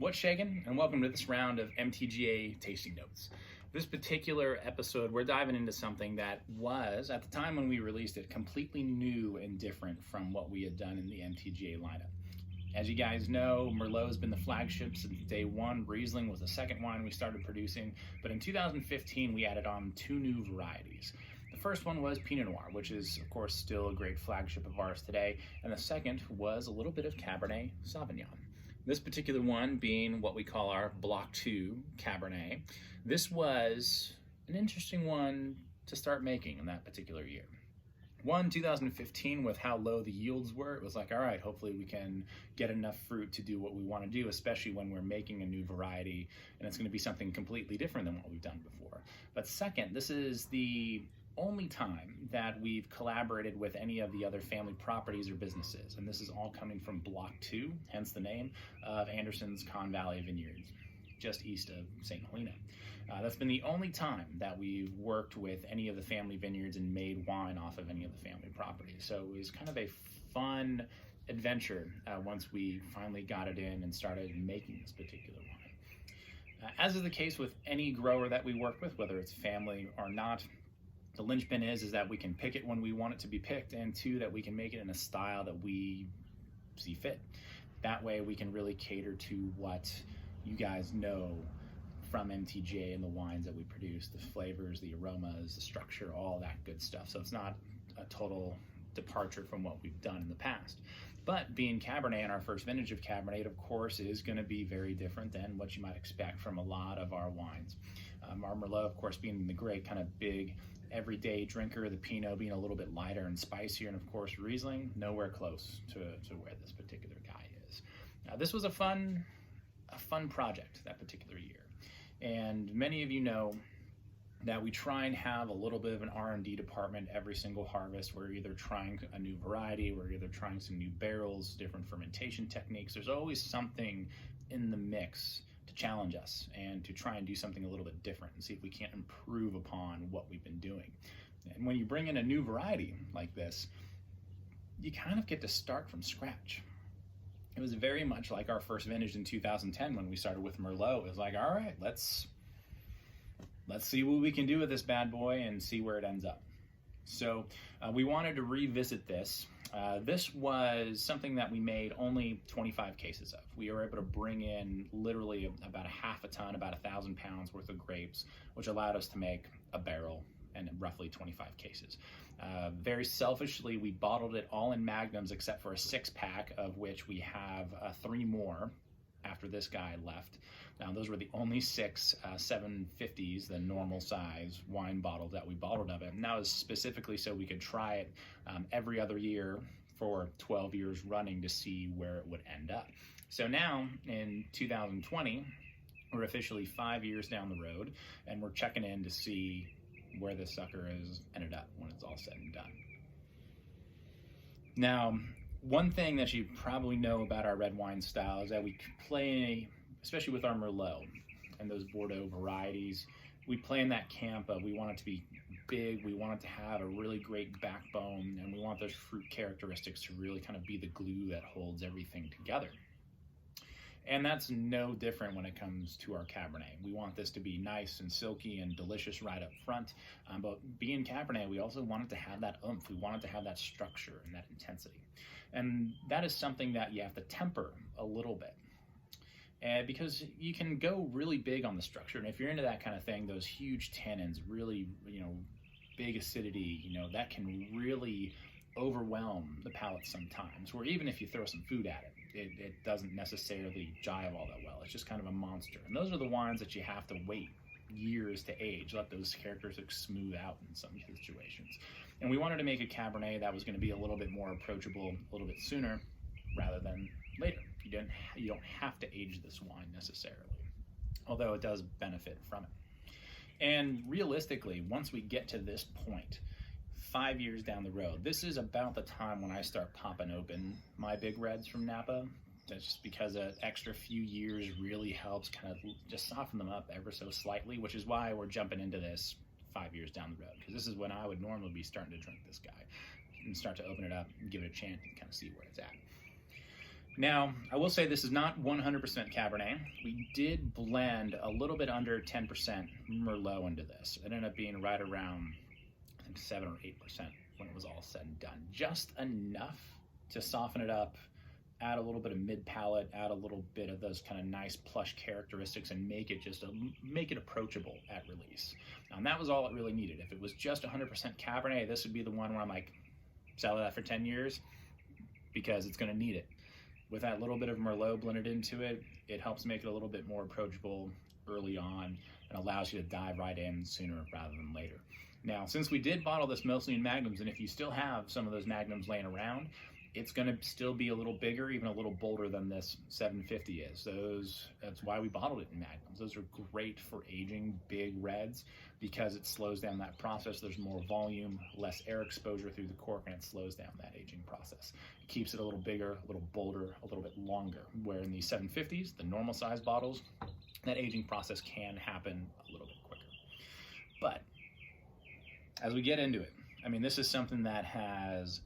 What's shaking? And welcome to this round of MTGA Tasting Notes. This particular episode, we're diving into something that was, at the time when we released it, completely new and different from what we had done in the MTGA lineup. As you guys know, Merlot has been the flagship since day one. Riesling was the second wine we started producing, but in 2015 we added on two new varieties. The first one was Pinot Noir, which is of course still a great flagship of ours today, and the second was a little bit of Cabernet Sauvignon. This particular one being what we call our Block 2 Cabernet. This was an interesting one to start making in that particular year. 2015, with how low the yields were, it was like, all right, hopefully we can get enough fruit to do what we want to do, especially when we're making a new variety and it's going to be something completely different than what we've done before. But second, this is the only time that we've collaborated with any of the other family properties or businesses, and this is all coming from Block 2, hence the name of Anderson's Conn Valley Vineyards, just east of St. Helena. That's been the only time that we've worked with any of the family vineyards and made wine off of any of the family properties. So it was kind of a fun adventure once we finally got it in and started making this particular wine. As is the case with any grower that we work with, whether it's family or not, the linchpin is that we can pick it when we want it to be picked, and two, that we can make it in a style that we see fit. That way we can really cater to what you guys know from MTGA and the wines that we produce, the flavors, the aromas, the structure, all that good stuff. So it's not a total departure from what we've done in the past. But being Cabernet, and our first vintage of Cabernet, of course, is going to be very different than what you might expect from a lot of our wines. Our Merlot, of course, being the great kind of big everyday drinker, the Pinot being a little bit lighter and spicier, and of course Riesling nowhere close to where this particular guy is. This was a fun project that particular year, and many of you know that we try and have a little bit of an R&D department every single harvest. We're either trying a new variety, we're either trying some new barrels, different fermentation techniques. There's always something in the mix to challenge us and to try and do something a little bit different and see if we can't improve upon what we've been doing. And when you bring in a new variety like this, you kind of get to start from scratch. It was very much like our first vintage in 2010 when we started with Merlot. It was like, all right, let's see what we can do with this bad boy and see where it ends up. So we wanted to revisit this. This was something that we made only 25 cases of. We were able to bring in literally about a half a ton, about 1,000 pounds worth of grapes, which allowed us to make a barrel and roughly 25 cases. Very selfishly, we bottled it all in magnums except for a 6-pack, of which we have 3 more after this guy left. Now, those were the only 6 750s, the normal size wine bottles that we bottled of it. And that was specifically so we could try it every other year for 12 years running to see where it would end up. So now in 2020, we're officially 5 years down the road, and we're checking in to see where this sucker has ended up when it's all said and done. Now, one thing that you probably know about our red wine style is that we play, especially with our Merlot and those Bordeaux varieties, we play in that camp of we want it to be big, we want it to have a really great backbone, and we want those fruit characteristics to really kind of be the glue that holds everything together. And that's no different when it comes to our Cabernet. We want this to be nice and silky and delicious right up front, but being Cabernet, we also want it to have that oomph. We want it to have that structure and that intensity. And that is something that you have to temper a little bit. Because you can go really big on the structure, and if you're into that kind of thing, those huge tannins, really, big acidity, that can really overwhelm the palate sometimes, where even if you throw some food at it, it doesn't necessarily jive all that well. It's just kind of a monster. And those are the wines that you have to wait years to age, let those characteristics smooth out in some situations. And we wanted to make a Cabernet that was going to be a little bit more approachable a little bit sooner rather than later. You don't have to age this wine necessarily, although it does benefit from it. And realistically, once we get to this point, 5 years down the road, this is about the time when I start popping open my big reds from Napa. That's just because an extra few years really helps kind of just soften them up ever so slightly, which is why we're jumping into this 5 years down the road, because this is when I would normally be starting to drink this guy and start to open it up and give it a chance and kind of see where it's at. Now, I will say this is not 100% Cabernet. We did blend a little bit under 10% Merlot into this. It ended up being right around, I think, 7 or 8% when it was all said and done. Just enough to soften it up, add a little bit of mid-palate, add a little bit of those kind of nice plush characteristics, and make it approachable at release. And that was all it really needed. If it was just 100% Cabernet, this would be the one where I'm like, sell that for 10 years because it's going to need it. With that little bit of Merlot blended into it, it helps make it a little bit more approachable early on and allows you to dive right in sooner rather than later. Now, since we did bottle this mostly in magnums, and if you still have some of those magnums laying around, it's going to still be a little bigger, even a little bolder than this 750 is. That's why we bottled it in magnums. Those are great for aging big reds because it slows down that process. There's more volume, less air exposure through the cork, and it slows down that aging process. It keeps it a little bigger, a little bolder, a little bit longer, where in these 750s, the normal size bottles, that aging process can happen a little bit quicker. But as we get into it, I mean, this is something that has,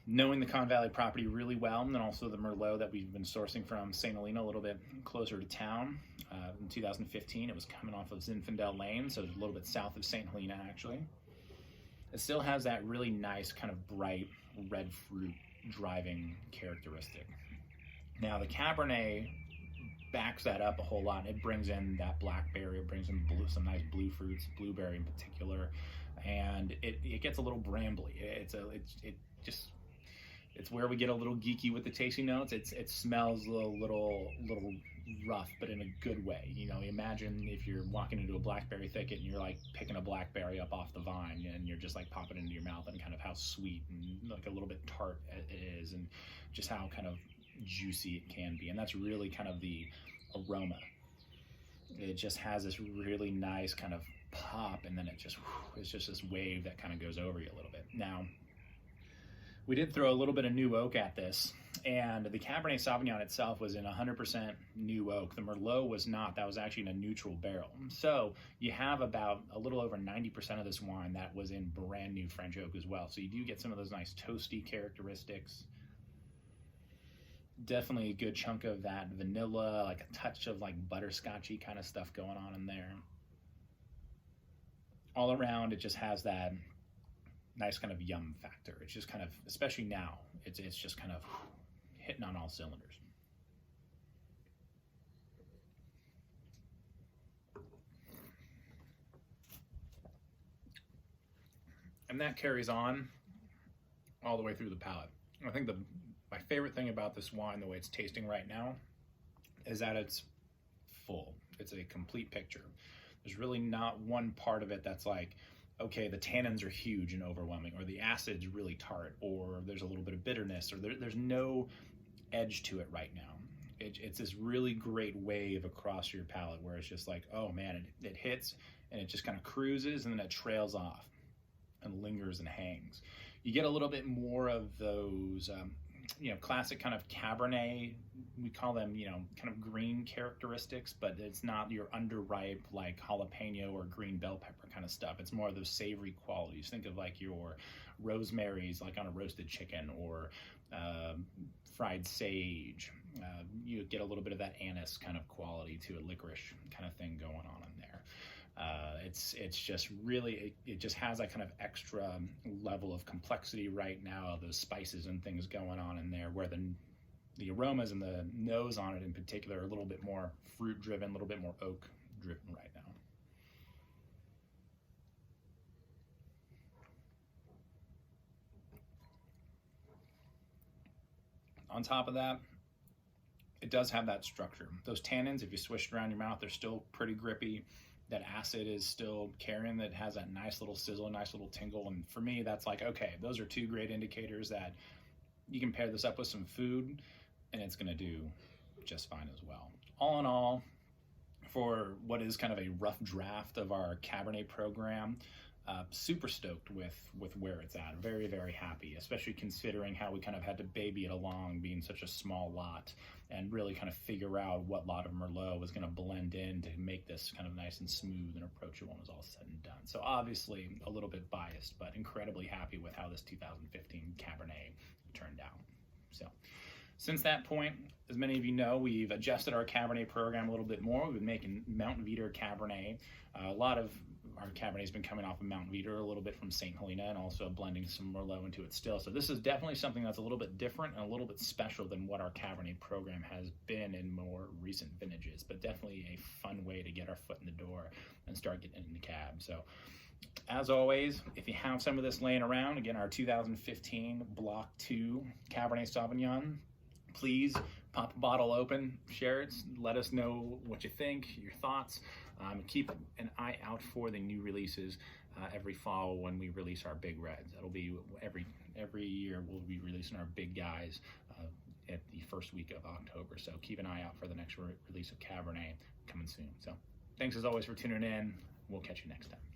knowing the Con Valley property really well, and then also the Merlot that we've been sourcing from St. Helena, a little bit closer to town. In 2015, it was coming off of Zinfandel Lane, so it's a little bit south of St. Helena, actually. It still has that really nice kind of bright red fruit driving characteristic. Now, the Cabernet backs that up a whole lot. It brings in that blackberry, it brings in some nice blue fruits, blueberry in particular, and it gets a little brambly. It's where we get a little geeky with the tasting notes. It smells a little rough, but in a good way. You know, imagine if you're walking into a blackberry thicket and you're like picking a blackberry up off the vine and you're just like popping it into your mouth, and kind of how sweet and like a little bit tart it is, and just how kind of juicy it can be. And that's really kind of the aroma. It just has this really nice kind of pop, and then it's just this wave that kind of goes over you a little bit. Now, we did throw a little bit of new oak at this, and the Cabernet Sauvignon itself was in 100% new oak. The Merlot was not. That was actually in a neutral barrel. So you have about a little over 90% of this wine that was in brand new French oak as well. So you do get some of those nice toasty characteristics. Definitely a good chunk of that vanilla, like a touch of like butterscotchy kind of stuff going on in there. All around, it just has that nice kind of yum factor. It's just kind of, especially now, it's just kind of hitting on all cylinders. And that carries on all the way through the palate. I think my favorite thing about this wine, the way it's tasting right now, is that it's full. It's a complete picture. There's really not one part of it that's like, okay, the tannins are huge and overwhelming, or the acid's really tart, or there's a little bit of bitterness, or there's no edge to it right now. It's this really great wave across your palate where it's just like, oh man, it hits and it just kind of cruises, and then it trails off and lingers and hangs. You get a little bit more of those classic kind of Cabernet, we call them, kind of green characteristics, but it's not your underripe like jalapeno or green bell pepper kind of stuff. It's more of those savory qualities. Think of like your rosemary's like on a roasted chicken, or fried sage. You get a little bit of that anise kind of quality to a licorice kind of thing going on in there. It's just really, it just has that kind of extra level of complexity right now, those spices and things going on in there, where the aromas and the nose on it in particular are a little bit more fruit driven, a little bit more oak driven right now. On top of that, it does have that structure. Those tannins, if you swish it around your mouth, they're still pretty grippy. That acid is still carrying, that has that nice little sizzle, nice little tingle. And for me, that's like, okay, those are two great indicators that you can pair this up with some food and it's gonna do just fine as well. All in all, for what is kind of a rough draft of our Cabernet program, super stoked with where it's at. Very, very happy, especially considering how we kind of had to baby it along, being such a small lot, and really kind of figure out what lot of Merlot was going to blend in to make this kind of nice and smooth and approachable when it was all said and done. So obviously a little bit biased, but incredibly happy with how this 2015 Cabernet turned out. So Since that point, as many of you know, we've adjusted our Cabernet program a little bit more. We've been making Mountain Veeder Cabernet. A lot of our Cabernet has been coming off of Mountain Veeder, a little bit from St. Helena, and also blending some Merlot into it still. So this is definitely something that's a little bit different and a little bit special than what our Cabernet program has been in more recent vintages, but definitely a fun way to get our foot in the door and start getting into cab. So as always, if you have some of this laying around, again, our 2015 Block 2 Cabernet Sauvignon, please pop a bottle open, share it, let us know what you think, your thoughts. Keep an eye out for the new releases every fall when we release our big reds. That'll be every year we'll be releasing our big guys at the first week of October. So keep an eye out for the next release of Cabernet coming soon. So thanks as always for tuning in. We'll catch you next time.